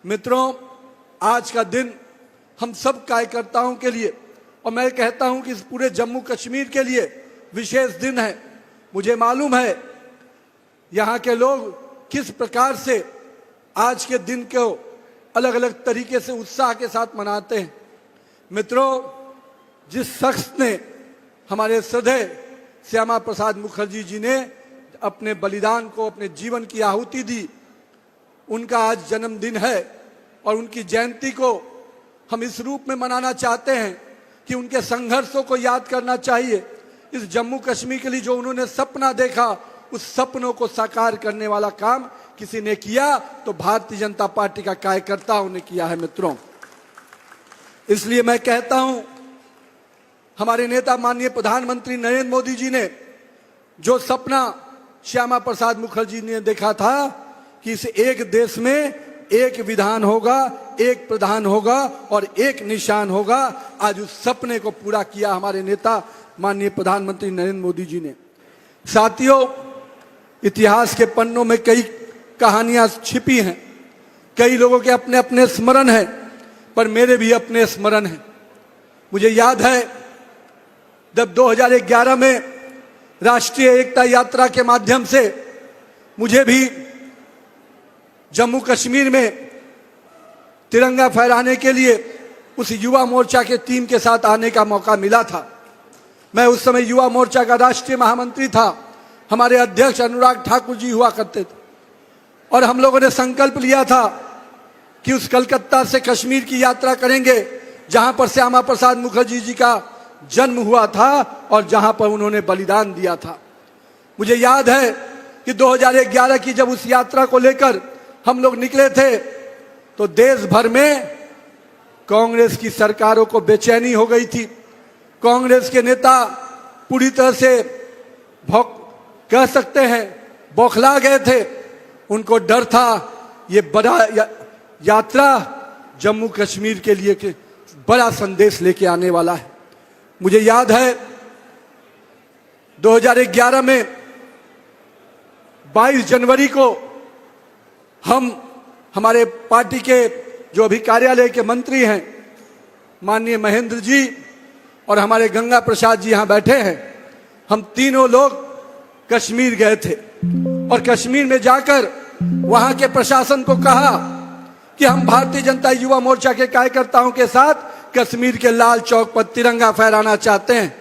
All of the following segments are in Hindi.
मित्रों, आज का दिन हम सब कार्यकर्ताओं के लिए और मैं कहता हूं कि इस पूरे जम्मू कश्मीर के लिए विशेष दिन है। मुझे मालूम है यहाँ के लोग किस प्रकार से आज के दिन को अलग अलग तरीके से उत्साह के साथ मनाते हैं। मित्रों, जिस शख्स ने हमारे श्रद्धेय श्यामा प्रसाद मुखर्जी जी ने अपने बलिदान को, अपने जीवन की आहुति दी, उनका आज जन्मदिन है और उनकी जयंती को हम इस रूप में मनाना चाहते हैं कि उनके संघर्षों को याद करना चाहिए। इस जम्मू कश्मीर के लिए जो उन्होंने सपना देखा, उस सपनों को साकार करने वाला काम किसी ने किया तो भारतीय जनता पार्टी का कार्यकर्ताओं ने किया है। मित्रों, इसलिए मैं कहता हूं, हमारे नेता माननीय प्रधानमंत्री नरेंद्र मोदी जी ने जो सपना श्यामा प्रसाद मुखर्जी ने देखा था कि इस एक देश में एक विधान होगा, एक प्रधान होगा और एक निशान होगा, आज उस सपने को पूरा किया हमारे नेता माननीय प्रधानमंत्री नरेंद्र मोदी जी ने। साथियों, इतिहास के पन्नों में कई कहानियां छिपी हैं, कई लोगों के अपने अपने स्मरण हैं, पर मेरे भी अपने स्मरण हैं। मुझे याद है जब 2011 में राष्ट्रीय एकता यात्रा के माध्यम से मुझे भी जम्मू कश्मीर में तिरंगा फहराने के लिए उस युवा मोर्चा के टीम के साथ आने का मौका मिला था। मैं उस समय युवा मोर्चा का राष्ट्रीय महामंत्री था। हमारे अध्यक्ष अनुराग ठाकुर जी हुआ करते थे और हम लोगों ने संकल्प लिया था कि उस कलकत्ता से कश्मीर की यात्रा करेंगे जहां पर श्यामा प्रसाद मुखर्जी जी का जन्म हुआ था और जहां पर उन्होंने बलिदान दिया था। मुझे याद है कि 2011 की जब उस यात्रा को लेकर हम लोग निकले थे तो देश भर में कांग्रेस की सरकारों को बेचैनी हो गई थी। कांग्रेस के नेता पूरी तरह से कह सकते हैं बौखला गए थे। उनको डर था ये बड़ा यात्रा जम्मू कश्मीर के लिए बड़ा संदेश लेके आने वाला है। मुझे याद है 2011 में 22 जनवरी को हम हमारे पार्टी के जो अभी कार्यालय के मंत्री हैं माननीय महेंद्र जी और हमारे गंगा प्रसाद जी यहां बैठे हैं, हम तीनों लोग कश्मीर गए थे और कश्मीर में जाकर वहां के प्रशासन को कहा कि हम भारतीय जनता युवा मोर्चा के कार्यकर्ताओं के साथ कश्मीर के लाल चौक पर तिरंगा फहराना चाहते हैं।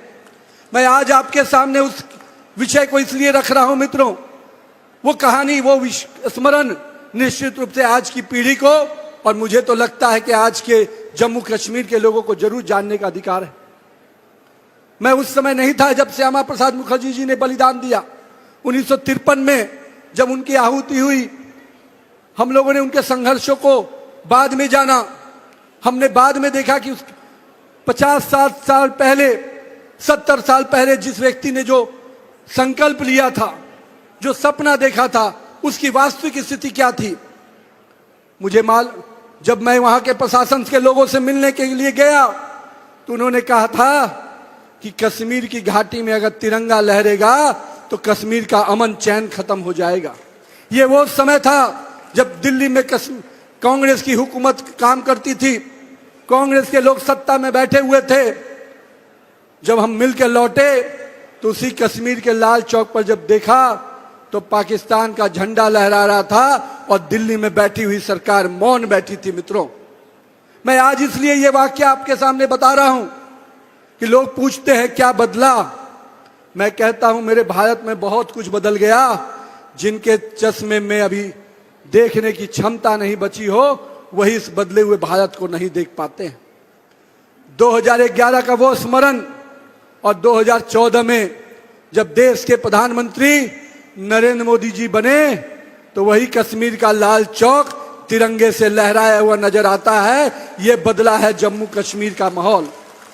मैं आज आपके सामने उस विषय को इसलिए रख रहा हूं मित्रों, वो कहानी, वो स्मरण निश्चित रूप से आज की पीढ़ी को और मुझे तो लगता है कि आज के जम्मू कश्मीर के लोगों को जरूर जानने का अधिकार है। मैं उस समय नहीं था जब श्यामा प्रसाद मुखर्जी जी ने बलिदान दिया। 1953 में जब उनकी आहुति हुई, हम लोगों ने उनके संघर्षों को बाद में जाना। हमने बाद में देखा कि 50-60 साल पहले, 70 साल पहले जिस व्यक्ति ने जो संकल्प लिया था, जो सपना देखा था, उसकी वास्तविक स्थिति क्या थी। मुझे जब मैं वहां के प्रशासन के लोगों से मिलने के लिए गया तो उन्होंने कहा था कि कश्मीर की घाटी में अगर तिरंगा लहरेगा तो कश्मीर का अमन चैन खत्म हो जाएगा। ये वो समय था जब दिल्ली में कांग्रेस की हुकूमत काम करती थी, कांग्रेस के लोग सत्ता में बैठे हुए थे। जब हम मिलकर लौटे तो उसी कश्मीर के लाल चौक पर जब देखा तो पाकिस्तान का झंडा लहरा रहा था और दिल्ली में बैठी हुई सरकार मौन बैठी थी। मित्रों, मैं आज इसलिए ये वाकया आपके सामने बता रहा हूं कि लोग पूछते हैं क्या बदला। मैं कहता हूं मेरे भारत में बहुत कुछ बदल गया। जिनके चश्मे में अभी देखने की क्षमता नहीं बची हो, वही इस बदले हुए भारत को नहीं देख पाते हैं। 2011 का वो स्मरण और 2014 में जब देश के प्रधानमंत्री नरेंद्र मोदी जी बने तो वही कश्मीर का लाल चौक तिरंगे से लहराया हुआ नजर आता है। ये बदला है जम्मू कश्मीर का माहौल।